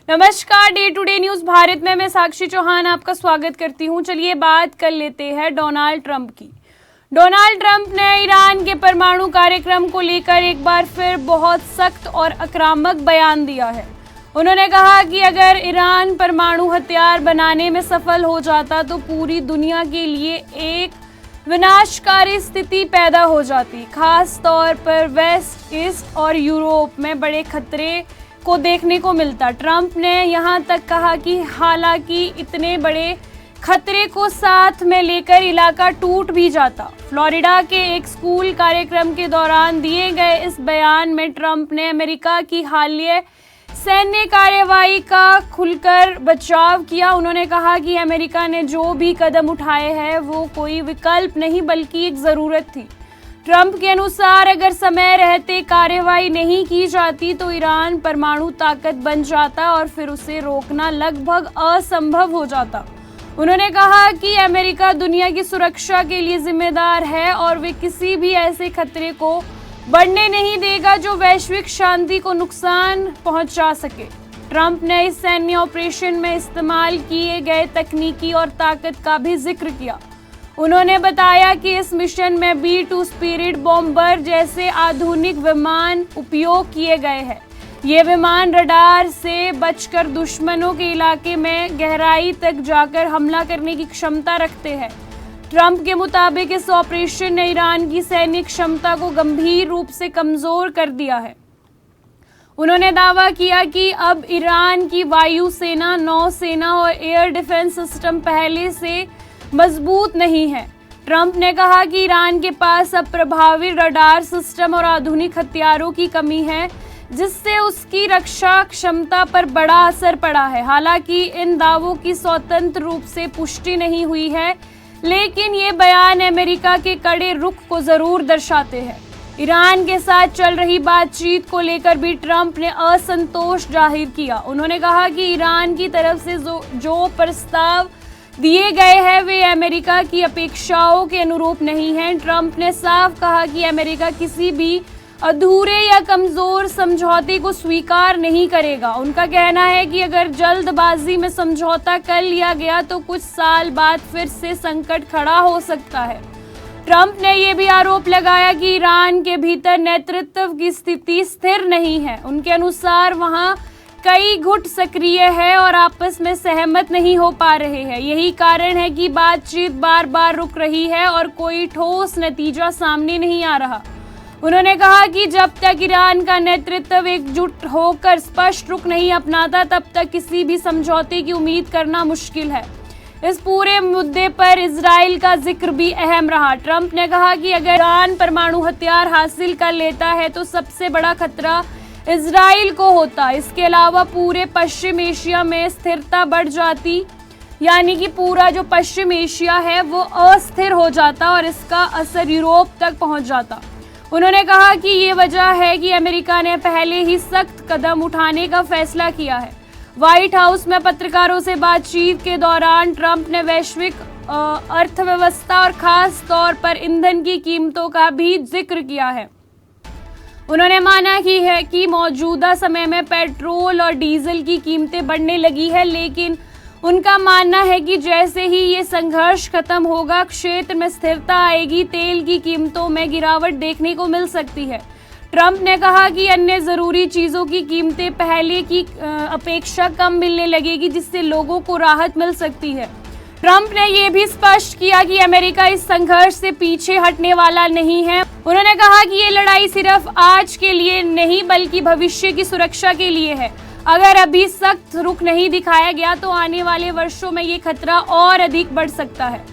नमस्कार, Day to Day News Bharat में मैं साक्षी चौहान आपका स्वागत करती हूं। चलिए बात कर लेते हैं डोनाल्ड ट्रंप की। डोनाल्ड ट्रंप ने ईरान के परमाणु कार्यक्रम को लेकर एक बार फिर बहुत सख्त और आक्रामक बयान दिया है। उन्होंने कहा कि अगर ईरान परमाणु हथियार बनाने में सफल हो जाता तो पूरी दुनिया के लिए एक विनाशकारी स्थिति पैदा हो जाती। खास तौर पर वेस्ट, ईस्ट और यूरोप में बड़े खतरे को देखने को मिलता। ट्रंप ने यहां तक कहा कि हालांकि इतने बड़े खतरे को साथ में लेकर इलाका टूट भी जाता। फ्लोरिडा के एक स्कूल कार्यक्रम के दौरान दिए गए इस बयान में ट्रंप ने अमेरिका की हालिया सैन्य कार्रवाई का खुलकर बचाव किया। उन्होंने कहा कि अमेरिका ने जो भी कदम उठाए हैं वो कोई विकल्प नहीं बल्कि एक ज़रूरत थी। ट्रंप के अनुसार अगर समय रहते कार्रवाई नहीं की जाती तो ईरान परमाणु ताकत बन जाता और फिर उसे रोकना लगभग असंभव हो जाता। उन्होंने कहा कि अमेरिका दुनिया की सुरक्षा के लिए जिम्मेदार है और वे किसी भी ऐसे खतरे को बढ़ने नहीं देगा जो वैश्विक शांति को नुकसान पहुंचा सके। ट्रंप ने इस सैन्य ऑपरेशन में इस्तेमाल किए गए तकनीकी और ताकत का भी जिक्र किया। उन्होंने बताया कि इस मिशन में B-2 स्पिरिट बॉम्बर जैसे आधुनिक विमान उपयोग किए गए हैं। ये विमान रडार से बचकर दुश्मनों के इलाके में गहराई तक जाकर हमला करने की क्षमता रखते हैं। ट्रंप के मुताबिक इस ऑपरेशन ने ईरान की सैन्य क्षमता को गंभीर रूप से कमजोर कर दिया है। उन्होंने दावा किया कि अब ईरान की वायुसेना, नौसेना और एयर डिफेंस सिस्टम पहले से मजबूत नहीं है। ट्रंप ने कहा कि ईरान के पास अब प्रभावी रडार सिस्टम और आधुनिक हथियारों की कमी है जिससे उसकी रक्षा क्षमता पर बड़ा असर पड़ा है। हालांकि इन दावों की स्वतंत्र रूप से पुष्टि नहीं हुई है, लेकिन ये बयान अमेरिका के कड़े रुख को जरूर दर्शाते हैं। ईरान के साथ चल रही बातचीत को लेकर भी ट्रंप ने असंतोष जाहिर किया। उन्होंने कहा कि ईरान की तरफ से जो प्रस्ताव दिए गए हैं वे अमेरिका की अपेक्षाओं के अनुरूप नहीं हैं। ट्रंप ने साफ कहा कि अमेरिका किसी भी अधूरे या कमजोर समझौते को स्वीकार नहीं करेगा। उनका कहना है कि अगर जल्दबाजी में समझौता कर लिया गया तो कुछ साल बाद फिर से संकट खड़ा हो सकता है। ट्रंप ने यह भी आरोप लगाया कि ईरान के भीतर नेतृत्व की स्थिति स्थिर नहीं है। उनके अनुसार वहां कई गुट सक्रिय है और आपस में सहमत नहीं हो पा रहे हैं। यही कारण है कि बातचीत बार बार रुक रही है और कोई ठोस नतीजा सामने नहीं आ रहा। उन्होंने कहा कि जब तक ईरान का नेतृत्व एकजुट होकर स्पष्ट रुख नहीं अपनाता तब तक किसी भी समझौते की उम्मीद करना मुश्किल है। इस पूरे मुद्दे पर इजराइल का जिक्र भी अहम रहा। ट्रंप ने कहा कि अगर ईरान परमाणु हथियार हासिल कर लेता है तो सबसे बड़ा खतरा इजराइल को होता। इसके अलावा पूरे पश्चिम एशिया में स्थिरता बढ़ जाती, यानी कि पूरा जो पश्चिम एशिया है वो अस्थिर हो जाता और इसका असर यूरोप तक पहुंच जाता। उन्होंने कहा कि ये वजह है कि अमेरिका ने पहले ही सख्त कदम उठाने का फैसला किया है। व्हाइट हाउस में पत्रकारों से बातचीत के दौरान ट्रंप ने वैश्विक अर्थव्यवस्था और खास तौर पर ईंधन की कीमतों का भी जिक्र किया है। उन्होंने माना कि मौजूदा समय में पेट्रोल और डीजल की कीमतें बढ़ने लगी है, लेकिन उनका मानना है कि जैसे ही ये संघर्ष खत्म होगा क्षेत्र में स्थिरता आएगी, तेल की कीमतों में गिरावट देखने को मिल सकती है। ट्रंप ने कहा कि अन्य जरूरी चीजों की कीमतें पहले की अपेक्षा कम मिलने लगेगी जिससे लोगों को राहत मिल सकती है। ट्रंप ने यह भी स्पष्ट किया कि अमेरिका इस संघर्ष से पीछे हटने वाला नहीं है। उन्होंने कहा कि ये लड़ाई सिर्फ आज के लिए नहीं बल्कि भविष्य की सुरक्षा के लिए है। अगर अभी सख्त रुख नहीं दिखाया गया तो आने वाले वर्षों में ये खतरा और अधिक बढ़ सकता है।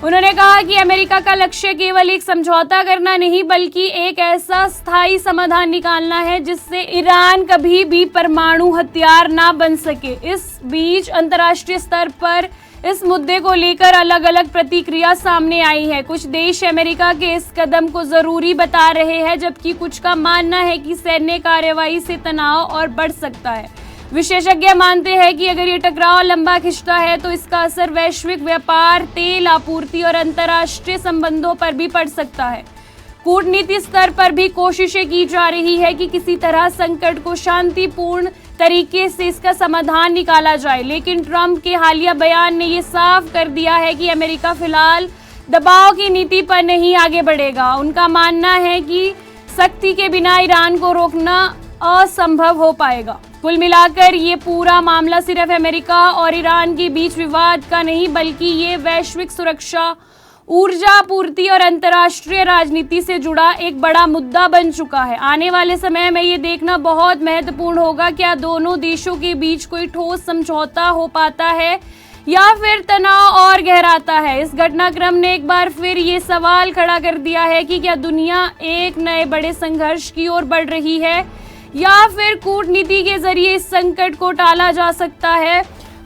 उन्होंने कहा कि अमेरिका का लक्ष्य केवल एक समझौता करना नहीं बल्कि एक ऐसा स्थायी समाधान निकालना है जिससे ईरान कभी भी परमाणु हथियार ना बन सके। इस बीच अंतर्राष्ट्रीय स्तर पर इस मुद्दे को लेकर अलग अलग प्रतिक्रिया सामने आई है। कुछ देश अमेरिका के इस कदम को जरूरी बता रहे हैं जबकि कुछ का मानना है कि सैन्य कार्रवाई से तनाव और बढ़ सकता है। विशेषज्ञ मानते हैं कि अगर ये टकराव लंबा खिंचता है तो इसका असर वैश्विक व्यापार, तेल आपूर्ति और अंतर्राष्ट्रीय संबंधों पर भी पड़ सकता है। कूटनीति स्तर पर भी कोशिशें की जा रही है कि किसी तरह संकट को शांतिपूर्ण तरीके से इसका समाधान निकाला जाए। लेकिन ट्रंप के हालिया बयान ने ये साफ कर दिया है कि अमेरिका फिलहाल दबाव की नीति पर नहीं आगे बढ़ेगा। उनका मानना है कि सख्ती के बिना ईरान को रोकना असंभव हो पाएगा। कुल मिलाकर ये पूरा मामला सिर्फ अमेरिका और ईरान के बीच विवाद का नहीं, बल्कि ये वैश्विक सुरक्षा, ऊर्जा आपूर्ति और अंतर्राष्ट्रीय राजनीति से जुड़ा एक बड़ा मुद्दा बन चुका है। आने वाले समय में ये देखना बहुत महत्वपूर्ण होगा क्या दोनों देशों के बीच कोई ठोस समझौता हो पाता है या फिर तनाव और गहराता है। इस घटनाक्रम ने एक बार फिर ये सवाल खड़ा कर दिया है कि क्या दुनिया एक नए बड़े संघर्ष की ओर बढ़ रही है या फिर कूटनीति के जरिए इस संकट को टाला जा सकता है।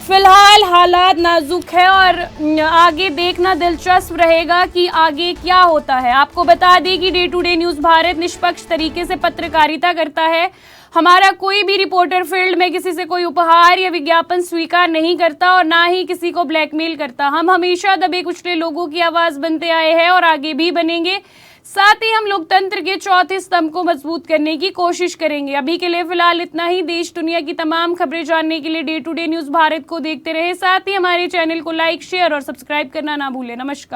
फिलहाल हालात नाजुक है और आगे देखना दिलचस्प रहेगा कि आगे क्या होता है। आपको बता दें कि Day to Day News Bharat निष्पक्ष तरीके से पत्रकारिता करता है। हमारा कोई भी रिपोर्टर फील्ड में किसी से कोई उपहार या विज्ञापन स्वीकार नहीं करता और ना ही किसी को ब्लैकमेल करता। हम हमेशा दबे कुचले लोगों की आवाज़ बनते आए हैं और आगे भी बनेंगे। साथ ही हम लोकतंत्र के चौथे स्तंभ को मजबूत करने की कोशिश करेंगे। अभी के लिए फिलहाल इतना ही। देश दुनिया की तमाम खबरें जानने के लिए Day to Day News Bharat को देखते रहे। साथ ही हमारे चैनल को लाइक, शेयर और सब्सक्राइब करना ना भूलें। नमस्कार।